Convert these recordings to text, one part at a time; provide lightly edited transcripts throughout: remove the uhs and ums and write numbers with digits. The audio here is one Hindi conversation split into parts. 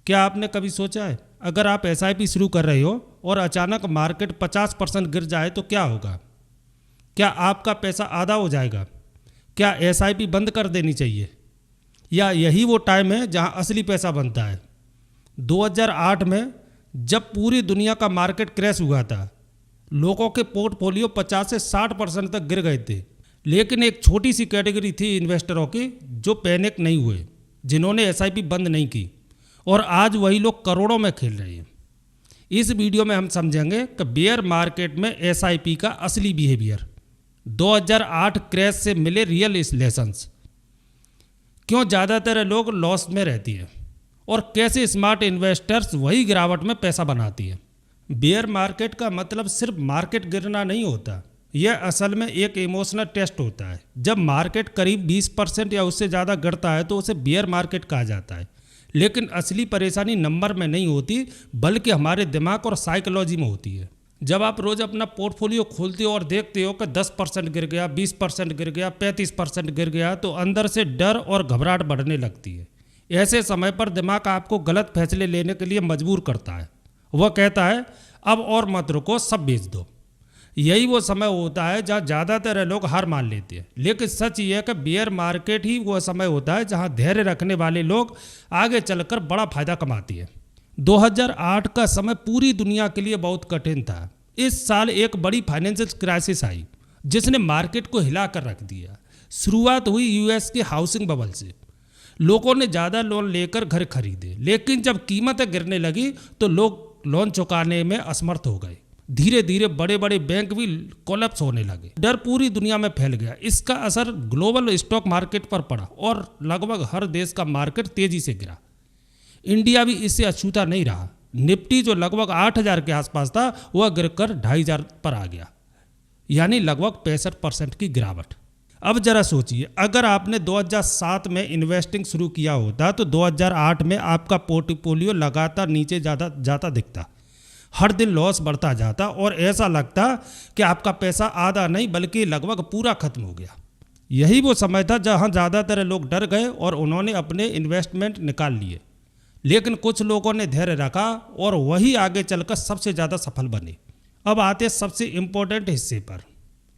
क्या आपने कभी सोचा है अगर आप एसआईपी शुरू कर रहे हो और अचानक मार्केट 50% गिर जाए तो क्या होगा? क्या आपका पैसा आधा हो जाएगा? क्या एसआईपी बंद कर देनी चाहिए? या यही वो टाइम है जहां असली पैसा बनता है? 2008 में जब पूरी दुनिया का मार्केट क्रैश हुआ था, लोगों के पोर्टफोलियो 50 से 60% तक गिर गए थे, लेकिन एक छोटी सी कैटेगरी थी इन्वेस्टरों की जो पैनिक नहीं हुए, जिन्होंने एसआईपी बंद नहीं की, और आज वही लोग करोड़ों में खेल रहे हैं। इस वीडियो में हम समझेंगे कि बेयर मार्केट में एसआईपी का असली बिहेवियर, 2008 क्रैश से मिले रियल लेसन्स, क्यों ज़्यादातर लोग लॉस में रहती है, और कैसे स्मार्ट इन्वेस्टर्स वही गिरावट में पैसा बनाती है। बेयर मार्केट का मतलब सिर्फ मार्केट गिरना नहीं होता, यह असल में एक इमोशनल टेस्ट होता है। जब मार्केट करीब 20% या उससे ज़्यादा गिरता है तो उसे बेयर मार्केट कहा जाता है। लेकिन असली परेशानी नंबर में नहीं होती, बल्कि हमारे दिमाग और साइकोलॉजी में होती है। जब आप रोज़ अपना पोर्टफोलियो खोलते हो और देखते हो कि 10% गिर गया, 20% गिर गया, 35% गिर गया, तो अंदर से डर और घबराहट बढ़ने लगती है। ऐसे समय पर दिमाग आपको गलत फैसले लेने के लिए मजबूर करता है। वह कहता है अब और मत रुको, सब बेच दो। यही वो समय होता है जहाँ ज़्यादातर लोग हार मान लेते हैं। लेकिन सच ये है कि बेयर मार्केट ही वो समय होता है जहाँ धैर्य रखने वाले लोग आगे चलकर बड़ा फायदा कमाती है। 2008 का समय पूरी दुनिया के लिए बहुत कठिन था। इस साल एक बड़ी फाइनेंशियल क्राइसिस आई जिसने मार्केट को हिला कर रख दिया। शुरुआत हुई यूएस के हाउसिंग बबल से। लोगों ने ज़्यादा लोन लेकर घर खरीदे, लेकिन जब कीमतें गिरने लगी तो लोग लोन चुकाने में असमर्थ हो गए। धीरे धीरे बड़े बड़े बैंक भी कोलैप्स होने लगे। डर पूरी दुनिया में फैल गया। इसका असर ग्लोबल स्टॉक मार्केट पर पड़ा और लगभग हर देश का मार्केट तेजी से गिरा। इंडिया भी इससे अछूता नहीं रहा। निफ्टी जो लगभग 8000 के आसपास था, वह गिरकर 2500 पर आ गया, यानी लगभग 65% की गिरावट। अब जरा सोचिए, अगर आपने 2007 में इन्वेस्टिंग शुरू किया होता तो 2008 में आपका पोर्टफोलियो लगातार नीचे जाता दिखता। हर दिन लॉस बढ़ता जाता और ऐसा लगता कि आपका पैसा आधा नहीं बल्कि लगभग पूरा खत्म हो गया। यही वो समय था जहां ज़्यादातर लोग डर गए और उन्होंने अपने इन्वेस्टमेंट निकाल लिए। लेकिन कुछ लोगों ने धैर्य रखा और वही आगे चलकर सबसे ज़्यादा सफल बने। अब आते सबसे इम्पोर्टेंट हिस्से पर,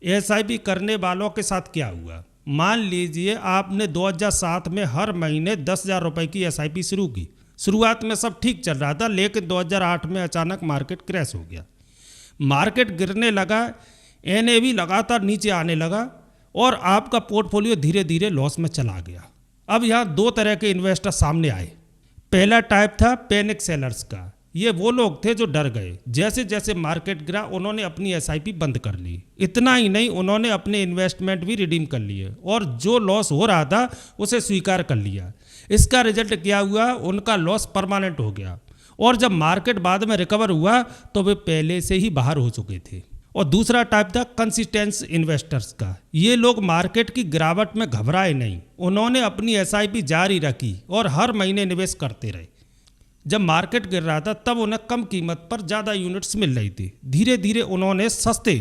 एसआईपी करने वालों के साथ क्या हुआ। मान लीजिए आपने 2007 में हर महीने 10,000 रुपये की एसआईपी शुरू की। शुरुआत में सब ठीक चल रहा था, लेकिन 2008 में अचानक मार्केट क्रैश हो गया। मार्केट गिरने लगा, एनएवी लगातार नीचे आने लगा और आपका पोर्टफोलियो धीरे धीरे लॉस में चला गया। अब यहाँ दो तरह के इन्वेस्टर सामने आए। पहला टाइप था पैनिक सेलर्स का। ये वो लोग थे जो डर गए। जैसे जैसे मार्केट गिरा उन्होंने अपनी एसआईपी बंद कर ली। इतना ही नहीं, उन्होंने अपने इन्वेस्टमेंट भी रिडीम कर लिए और जो लॉस हो रहा था उसे स्वीकार कर लिया। इसका रिजल्ट क्या हुआ, उनका लॉस परमानेंट हो गया और जब मार्केट बाद में रिकवर हुआ तो वे पहले से ही बाहर हो चुके थे। और दूसरा टाइप था कंसिस्टेंस इन्वेस्टर्स का। ये लोग मार्केट की गिरावट में घबराए नहीं, उन्होंने अपनी एसआईपी जारी रखी और हर महीने निवेश करते रहे। जब मार्केट गिर रहा था तब उन्हें कम कीमत पर ज़्यादा यूनिट्स मिल रही थी। धीरे धीरे उन्होंने सस्ते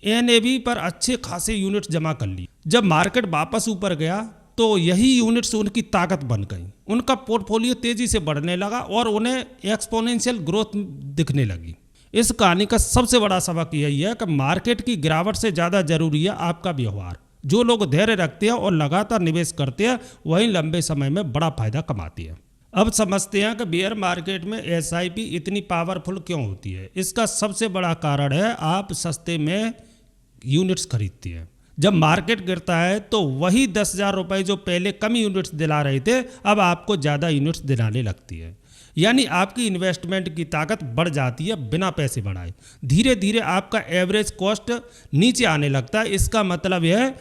एनएवी पर अच्छे खासे यूनिट्स जमा कर लिए। जब मार्केट वापस ऊपर गया तो यही यूनिट्स उनकी ताकत बन गई। उनका पोर्टफोलियो तेजी से बढ़ने लगा और उन्हें एक्सपोनेंशियल ग्रोथ दिखने लगी। इस कहानी का सबसे बड़ा सबक यही है कि मार्केट की गिरावट से ज़्यादा जरूरी है आपका व्यवहार। जो लोग धैर्य रखते हैं और लगातार निवेश करते हैं, वही लंबे समय में बड़ा फायदा कमाते हैं। अब समझते हैं कि बेयर मार्केट में एसआईपी इतनी पावरफुल क्यों होती है। इसका सबसे बड़ा कारण है आप सस्ते में यूनिट्स खरीदते हैं। जब मार्केट गिरता है तो वही 10,000 रुपये जो पहले कम यूनिट्स दिला रहे थे, अब आपको ज़्यादा यूनिट्स दिलाने लगती है। यानी आपकी इन्वेस्टमेंट की ताकत बढ़ जाती है बिना पैसे बढ़ाए। धीरे धीरे आपका एवरेज कॉस्ट नीचे आने लगता है। इसका मतलब यह है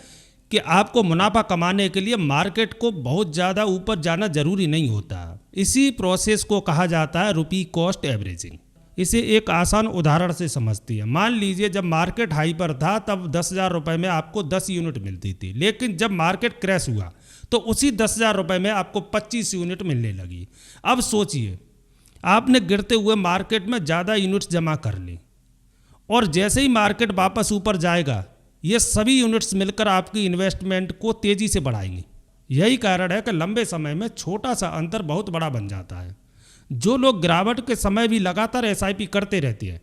कि आपको मुनाफा कमाने के लिए मार्केट को बहुत ज़्यादा ऊपर जाना जरूरी नहीं होता। इसी प्रोसेस को कहा जाता है रुपी कॉस्ट एवरेजिंग। इसे एक आसान उदाहरण से समझती है। मान लीजिए जब मार्केट हाई पर था तब 10,000 रुपये में आपको 10 यूनिट मिलती थी, लेकिन जब मार्केट क्रैश हुआ तो उसी 10,000 रुपये में आपको 25 यूनिट मिलने लगी। अब सोचिए, आपने गिरते हुए मार्केट में ज़्यादा यूनिट्स जमा कर ली और जैसे ही मार्केट वापस ऊपर जाएगा, ये सभी यूनिट्स मिलकर आपकी इन्वेस्टमेंट को तेज़ी से बढ़ाएंगी। यही कारण है कि लंबे समय में छोटा सा अंतर बहुत बड़ा बन जाता है। जो लोग गिरावट के समय भी लगातार एसआईपी करते रहते हैं,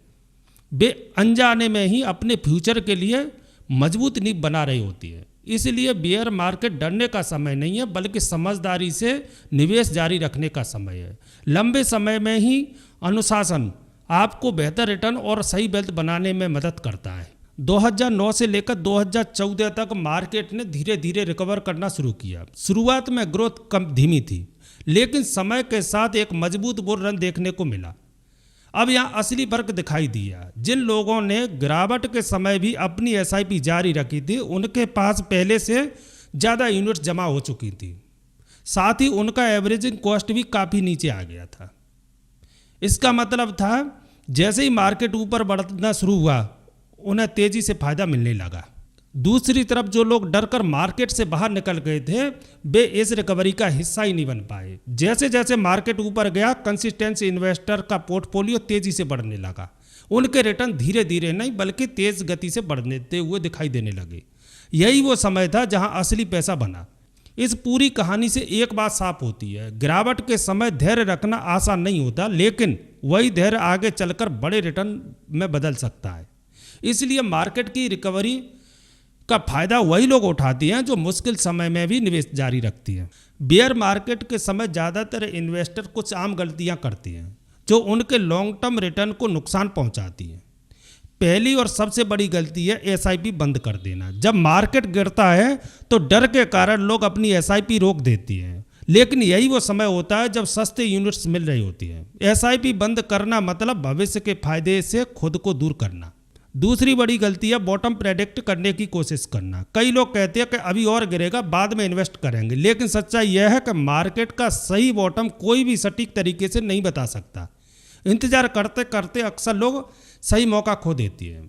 वे अनजाने में ही अपने फ्यूचर के लिए मजबूत नींव बना रही होती है। इसलिए बेयर मार्केट डरने का समय नहीं है, बल्कि समझदारी से निवेश जारी रखने का समय है। लंबे समय में ही अनुशासन आपको बेहतर रिटर्न और सही वेल्थ बनाने में मदद करता है। 2009 से लेकर 2014 तक मार्केट ने धीरे धीरे रिकवर करना शुरू किया। शुरुआत में ग्रोथ कम धीमी थी, लेकिन समय के साथ एक मजबूत बुल रन देखने को मिला। अब यहाँ असली फर्क दिखाई दिया। जिन लोगों ने गिरावट के समय भी अपनी एसआईपी जारी रखी थी, उनके पास पहले से ज़्यादा यूनिट्स जमा हो चुकी थी। साथ ही उनका एवरेजिंग कॉस्ट भी काफ़ी नीचे आ गया था। इसका मतलब था जैसे ही मार्केट ऊपर बढ़ना शुरू हुआ, उन्हें तेज़ी से फ़ायदा मिलने लगा। दूसरी तरफ जो लोग डरकर मार्केट से बाहर निकल गए थे, वे इस रिकवरी का हिस्सा ही नहीं बन पाए। जैसे जैसे मार्केट ऊपर गया, कंसिस्टेंसी इन्वेस्टर का पोर्टफोलियो तेज़ी से बढ़ने लगा। उनके रिटर्न धीरे धीरे नहीं बल्कि तेज़ गति से बढ़ते हुए दिखाई देने लगे। यही वो समय था जहां असली पैसा बना। इस पूरी कहानी से एक बात साफ होती है, गिरावट के समय धैर्य रखना आसान नहीं होता, लेकिन वही धैर्य आगे चलकर बड़े रिटर्न में बदल सकता है। इसलिए मार्केट की रिकवरी का फायदा वही लोग उठाती हैं जो मुश्किल समय में भी निवेश जारी रखती हैं। बेयर मार्केट के समय ज़्यादातर इन्वेस्टर कुछ आम गलतियां करते हैं जो उनके लॉन्ग टर्म रिटर्न को नुकसान पहुंचाती हैं। पहली और सबसे बड़ी गलती है एसआईपी बंद कर देना। जब मार्केट गिरता है तो डर के कारण लोग अपनी एसआईपी रोक देती हैं, लेकिन यही वो समय होता है जब सस्ते यूनिट्स मिल रही होती हैं। एसआईपी बंद करना मतलब भविष्य के फायदे से खुद को दूर करना। दूसरी बड़ी गलती है बॉटम प्रेडिक्ट करने की कोशिश करना। कई लोग कहते हैं कि अभी और गिरेगा, बाद में इन्वेस्ट करेंगे, लेकिन सच्चाई यह है कि मार्केट का सही बॉटम कोई भी सटीक तरीके से नहीं बता सकता। इंतजार करते करते अक्सर लोग सही मौका खो देती है।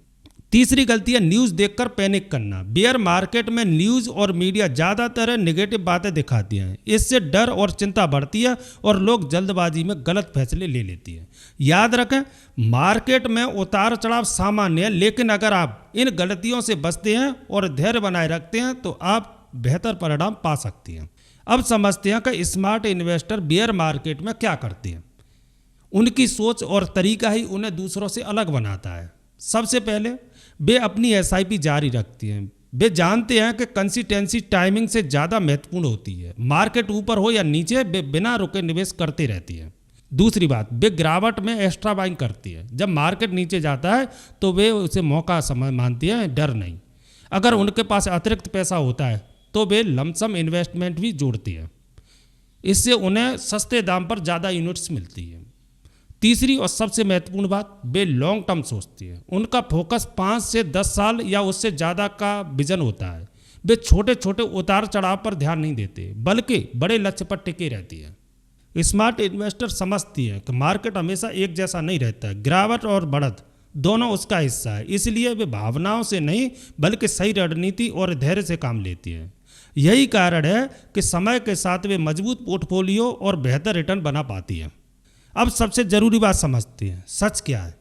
तीसरी गलती है न्यूज़ देखकर पैनिक करना। बेयर मार्केट में न्यूज़ और मीडिया ज़्यादातर नेगेटिव बातें दिखाती हैं। इससे डर और चिंता बढ़ती है और लोग जल्दबाजी में गलत फैसले ले लेती हैं। याद रखें, मार्केट में उतार चढ़ाव सामान्य है, लेकिन अगर आप इन गलतियों से बचते हैं और धैर्य बनाए रखते हैं तो आप बेहतर परिणाम पा सकते हैं। अब समझते हैं कि स्मार्ट इन्वेस्टर बेयर मार्केट में क्या करते हैं। उनकी सोच और तरीका ही उन्हें दूसरों से अलग बनाता है। सबसे पहले वे अपनी एसआईपी जारी रखती हैं। वे जानते हैं कि कंसिस्टेंसी टाइमिंग से ज़्यादा महत्वपूर्ण होती है। मार्केट ऊपर हो या नीचे, वे बिना रुके निवेश करती रहती है। दूसरी बात, वे गिरावट में एक्स्ट्रा बाइंग करती है। जब मार्केट नीचे जाता है तो वे उसे मौका समय मानती हैं, डर नहीं। अगर उनके पास अतिरिक्त पैसा होता है तो वे लमसम इन्वेस्टमेंट भी जोड़ती हैं। इससे उन्हें सस्ते दाम पर ज़्यादा यूनिट्स मिलती है। तीसरी और सबसे महत्वपूर्ण बात, वे लॉन्ग टर्म सोचती हैं। उनका फोकस 5 से 10 साल या उससे ज़्यादा का विजन होता है। वे छोटे छोटे उतार चढ़ाव पर ध्यान नहीं देते, बल्कि बड़े लक्ष्य पर टिके रहती हैं। स्मार्ट इन्वेस्टर समझती हैं कि मार्केट हमेशा एक जैसा नहीं रहता है। गिरावट और बढ़त दोनों उसका हिस्सा है। इसलिए वे भावनाओं से नहीं बल्कि सही रणनीति और धैर्य से काम लेती हैं। यही कारण है कि समय के साथ वे मजबूत पोर्टफोलियो और बेहतर रिटर्न बना पाती हैं। अब सबसे ज़रूरी बात समझते हैं, सच क्या है।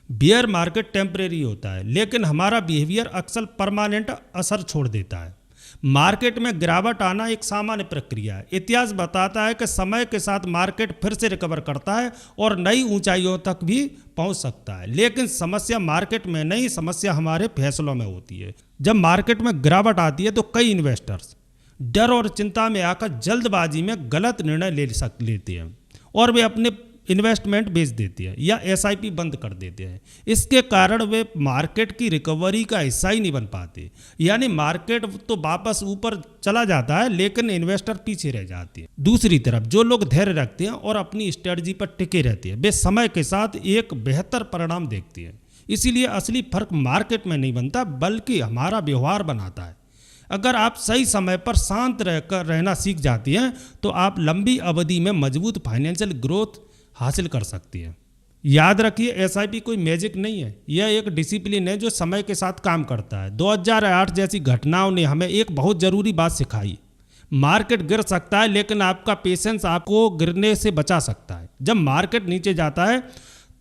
बेयर मार्केट टेम्परेरी होता है, लेकिन हमारा बिहेवियर अक्सर परमानेंट असर छोड़ देता है। मार्केट में गिरावट आना एक सामान्य प्रक्रिया है। इतिहास बताता है कि समय के साथ मार्केट फिर से रिकवर करता है और नई ऊंचाइयों तक भी पहुंच सकता है। लेकिन समस्या मार्केट में नहीं, समस्या हमारे फैसलों में होती है। जब मार्केट में गिरावट आती है तो कई इन्वेस्टर्स डर और चिंता में आकर जल्दबाजी में गलत निर्णय लेते हैं और वे अपने इन्वेस्टमेंट बेच देती है या एसआईपी बंद कर देते हैं। इसके कारण वे मार्केट की रिकवरी का हिस्सा ही नहीं बन पाते। यानी मार्केट तो वापस ऊपर चला जाता है, लेकिन इन्वेस्टर पीछे रह जाते हैं। दूसरी तरफ जो लोग धैर्य रखते हैं और अपनी स्ट्रेटजी पर टिके रहते हैं, वे समय के साथ एक बेहतर परिणाम देखते हैं। इसीलिए असली फर्क मार्केट में नहीं बनता, बल्कि हमारा व्यवहार बनाता है। अगर आप सही समय पर शांत रहना सीख जाती हैं तो आप लंबी अवधि में मजबूत फाइनेंशियल ग्रोथ हासिल कर सकती है। याद रखिए, एसआईपी कोई मैजिक नहीं है, यह एक डिसिप्लिन है जो समय के साथ काम करता है। 2008 जैसी घटनाओं ने हमें एक बहुत ज़रूरी बात सिखाई। मार्केट गिर सकता है, लेकिन आपका पेशेंस आपको गिरने से बचा सकता है। जब मार्केट नीचे जाता है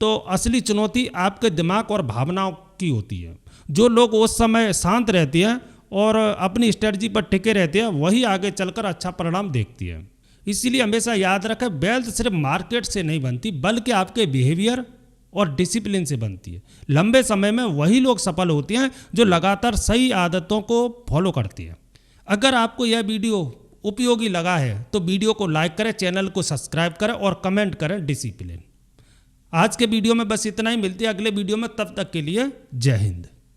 तो असली चुनौती आपके दिमाग और भावनाओं की होती है। जो लोग उस समय शांत रहते हैं और अपनी स्ट्रेटजी पर टिके रहते हैं, वही आगे चलकर अच्छा परिणाम देखती है। इसीलिए हमेशा याद रखें, वेल्थ सिर्फ मार्केट से नहीं बनती बल्कि आपके बिहेवियर और डिसिप्लिन से बनती है। लंबे समय में वही लोग सफल होते हैं जो लगातार सही आदतों को फॉलो करते हैं। अगर आपको यह वीडियो उपयोगी लगा है तो वीडियो को लाइक करें, चैनल को सब्सक्राइब करें और कमेंट करें डिसिप्लिन। आज के वीडियो में बस इतना ही, मिलते हैं अगले वीडियो में, तब तक के लिए जय हिंद।